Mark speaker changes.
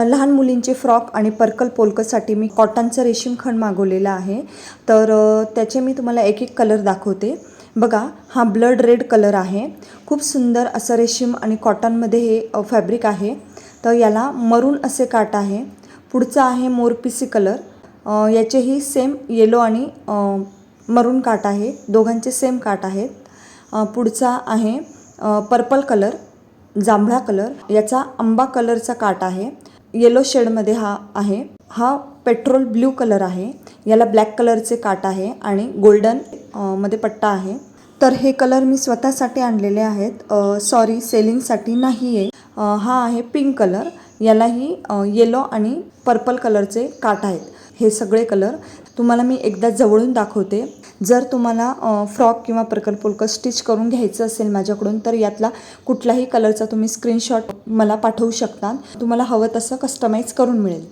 Speaker 1: लहान मुलींचे फ्रॉक आणि पर्कल पोलकसाठी मी कॉटनचं रेशीम खण मागवलेला आहे. तर त्याचे मी तुम्हाला एक एक कलर दाखवते. बघा, हा ब्लड रेड कलर आहे. खूप सुंदर असं रेशीम आणि कॉटनमध्ये हे फॅब्रिक आहे. तर याला मरून असे काट आहे. पुढचा आहे मोरपिसी कलर. याचेही सेम येलो आणि मरून काट आहे. दोघांचे सेम काट आहेत. पुढचा आहे पर्पल कलर, जांभळा कलर. याचा आंबा कलरचा काट आहे. येलो शेडमध्ये हा आहे. हा पेट्रोल ब्ल्यू कलर आहे. याला ब्लॅक कलरचे काट आहे आणि गोल्डन मध्ये पट्टा आहे. तर हे कलर मी स्वतःसाठी आणलेले आहेत, सॉरी सेलिंगसाठी नाही आहे. हा आहे पिंक कलर. यालाही येलो आणि पर्पल कलरचे काट आहेत. हे सगळे कलर तुम्हाला मी एकदा जवळून दाखवते. जर तुम्हाला फ्रॉक किंवा पर्कल पोलका स्टिच करून घ्यायचं असेल माझ्याकडून, तर यातला कुठलाही कलरचा तुम्ही स्क्रीनशॉट मला पाठवू शकता. तुम्हाला हवं तसं कस्टमाइज करून मिळेल.